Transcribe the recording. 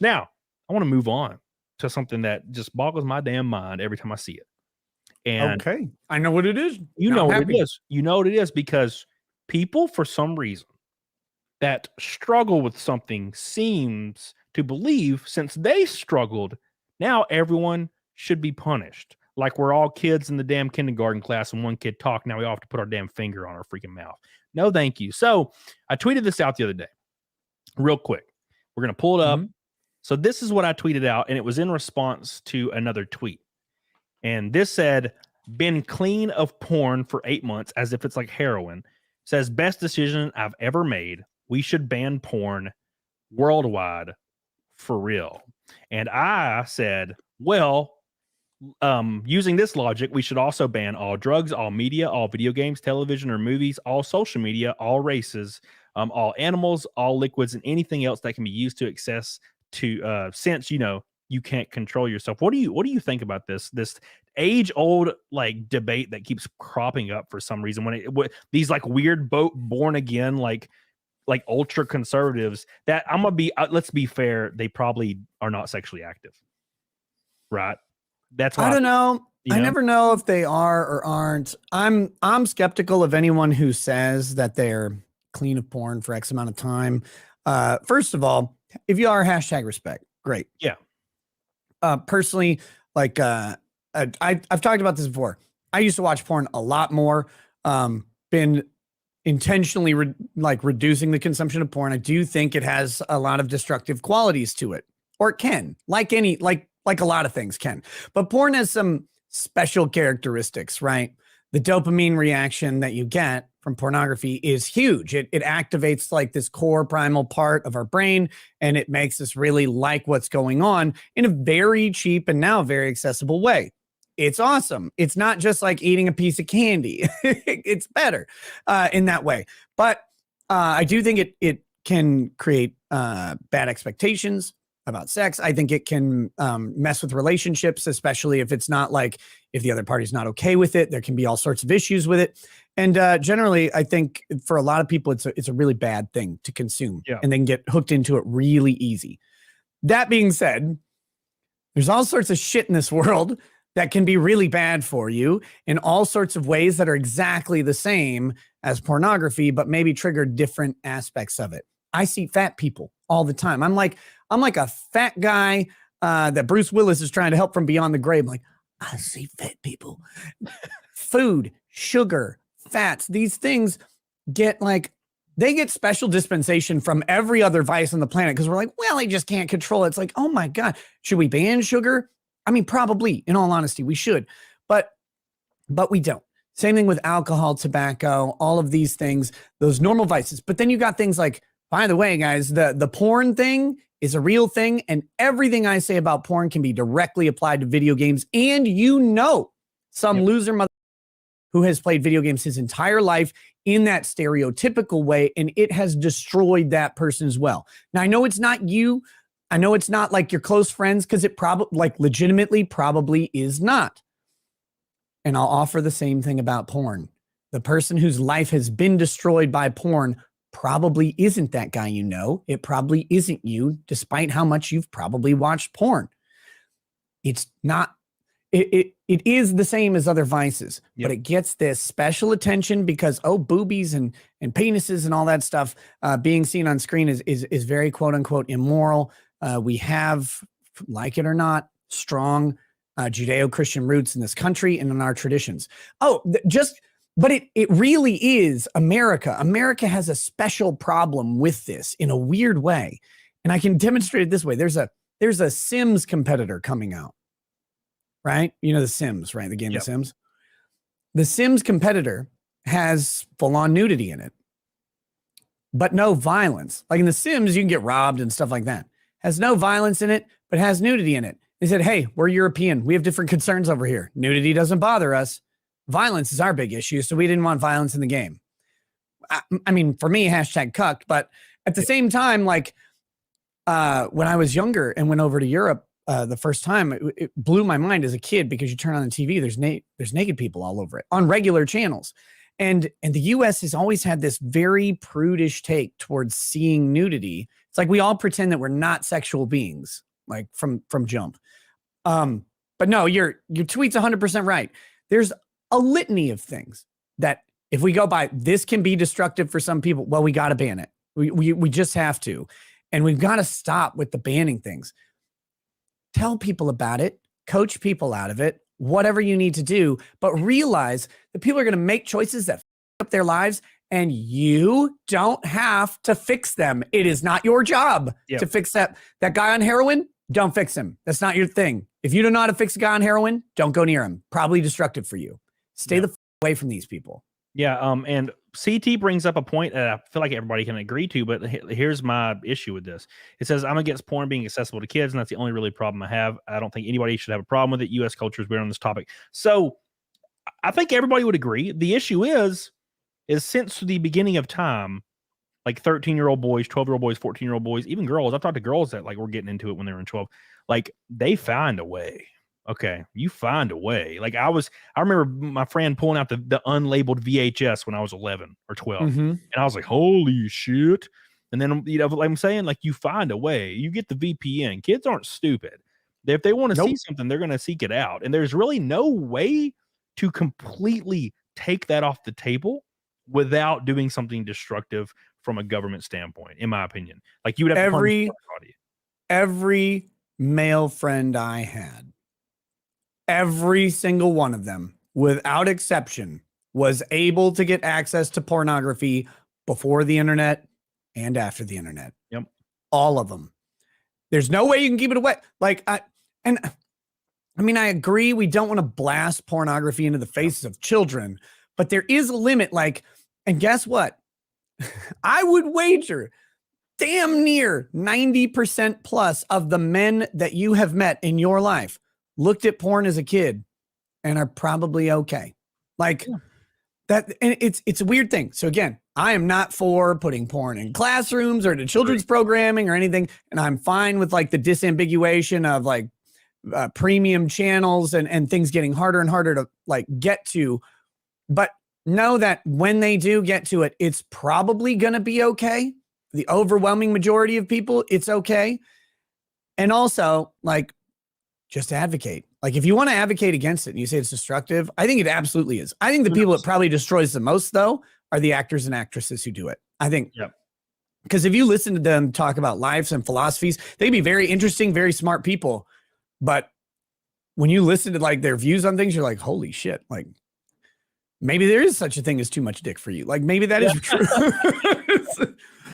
Now, I want to move on to something that just boggles my damn mind every time I see it. And okay, I know what it is. you know what it is. You know what it is because people, for some reason, that struggle with something seems to believe since they struggled, now everyone should be punished. Like we're all kids in the damn kindergarten class and one kid talked. Now we all have to put our damn finger on our freaking mouth. No, thank you. So I tweeted this out the other day real quick. We're going to pull it up. So this is what I tweeted out, and it was in response to another tweet. And this said, been clean of porn for 8 months as if it's like heroin. Says, best decision I've ever made. We should ban porn worldwide for real. And I said, well, using this logic, we should also ban all drugs, all media, all video games, television or movies, all social media, all races, all animals, all liquids, and anything else that can be used to access to since you can't control yourself. What do you think about this age old like debate that keeps cropping up for some reason when these like weird born again like ultra conservatives that I'm gonna be let's be fair, they probably are not sexually active, right? That's why I don't know. I never know if they are or aren't. I'm skeptical of anyone who says that they're clean of porn for X amount of time. First of all, if you are #respect, great. Yeah. Personally, like I've talked about this before. I used to watch porn a lot more. Been intentionally reducing the consumption of porn. I do think it has a lot of destructive qualities to it, or it can, like a lot of things can. But porn has some special characteristics, right? The dopamine reaction that you get from pornography is huge. It activates like this core primal part of our brain, and it makes us really like what's going on in a very cheap and now very accessible way. It's awesome. It's not just like eating a piece of candy. It's better in that way. But I do think it can create bad expectations about sex. I think it can mess with relationships, especially if it's not like, if the other party's not okay with it. There can be all sorts of issues with it. And generally, I think for a lot of people, it's a really bad thing to consume, and then get hooked into it really easy. That being said, there's all sorts of shit in this world that can be really bad for you in all sorts of ways that are exactly the same as pornography, but maybe trigger different aspects of it. I see fat people all the time. I'm like a fat guy that Bruce Willis is trying to help from beyond the grave. I'm like, I see fat people. Food, sugar, fats, these things they get special dispensation from every other vice on the planet because we're like, well, they just can't control it. It's like, oh my God, should we ban sugar? I mean, probably, in all honesty, we should, but we don't. Same thing with alcohol, tobacco, all of these things, those normal vices. But then you got things like, by the way, guys, the porn thing is a real thing, and everything I say about porn can be directly applied to video games. And some loser mother who has played video games his entire life in that stereotypical way, and it has destroyed that person as well. Now, I know it's not you. I know it's not like your close friends, because it probably, legitimately probably is not. And I'll offer the same thing about porn. The person whose life has been destroyed by porn probably isn't that guy you know. It probably isn't you, despite how much you've probably watched porn. It's not. It is the same as other vices, but it gets this special attention because, boobies and penises and all that stuff being seen on screen is very quote unquote immoral. We have, like it or not, strong Judeo-Christian roots in this country and in our traditions. But it really is America. America has a special problem with this in a weird way. And I can demonstrate it this way. There's a Sims competitor coming out, right? You know, the Sims, right? The game of Sims. The Sims competitor has full-on nudity in it, but no violence. Like in the Sims, you can get robbed and stuff like that. Has no violence in it, but has nudity in it. They said, hey, we're European. We have different concerns over here. Nudity doesn't bother us. Violence is our big issue, so we didn't want violence in the game. I mean, for me, #cucked, but at the same time, when I was younger and went over to Europe the first time, it blew my mind as a kid because you turn on the TV, there's naked people all over it on regular channels. And the U.S. has always had this very prudish take towards seeing nudity. It's It's like we all pretend that we're not sexual beings, like from jump. But no, your tweet's 100% right. There's a litany of things that if we go by, this can be destructive for some people. Well, we got to ban it. We just have to. And we've got to stop with the banning things. Tell people about it, coach people out of it, whatever you need to do, but realize that people are going to make choices that f up their lives and you don't have to fix them. It is not your job to fix that guy on heroin. Don't fix him. That's not your thing. If you don't know how to fix a guy on heroin, don't go near him. Probably destructive for you. Stay the f away from these people. Yeah. And CT brings up a point that I feel like everybody can agree to, but here's my issue with this. It says, I'm against porn being accessible to kids, and that's the only really problem I have. I don't think anybody should have a problem with it. U.S. culture is weird on this topic. So I think everybody would agree. The issue is since the beginning of time, like 13-year-old boys, 12-year-old boys, 14-year-old boys, even girls. I've talked to girls that like were getting into it when they were in 12. Like they find a way. Okay, you find a way. Like I remember my friend pulling out the unlabeled VHS when I was 11 or 12, and I was like, holy shit. And then, you know, like I'm saying, like you find a way. You get the VPN. Kids aren't stupid. If they want to see something, they're going to seek it out. And there's really no way to completely take that off the table without doing something destructive from a government standpoint, in my opinion. Like you would have every male friend I had, every single one of them, without exception, was able to get access to pornography before the internet and after the internet. Yep. All of them. There's no way you can keep it away. Like, I agree we don't want to blast pornography into the faces of children, but there is a limit. Like, and guess what? I would wager damn near 90% plus of the men that you have met in your life looked at porn as a kid and are probably okay. Like that. And it's a weird thing. So again, I am not for putting porn in classrooms or to children's programming or anything. And I'm fine with like the disambiguation of like premium channels and things getting harder and harder to like get to, but know that when they do get to it, it's probably going to be okay. The overwhelming majority of people, it's okay. And also like, just advocate. Like if you want to advocate against it and you say it's destructive, I think it absolutely is. I think the people it probably destroys the most though are the actors and actresses who do it. I think, because if you listen to them talk about lives and philosophies, they'd be very interesting, very smart people. But when you listen to like their views on things, you're like, holy shit. Like maybe there is such a thing as too much dick for you. Like maybe that is true.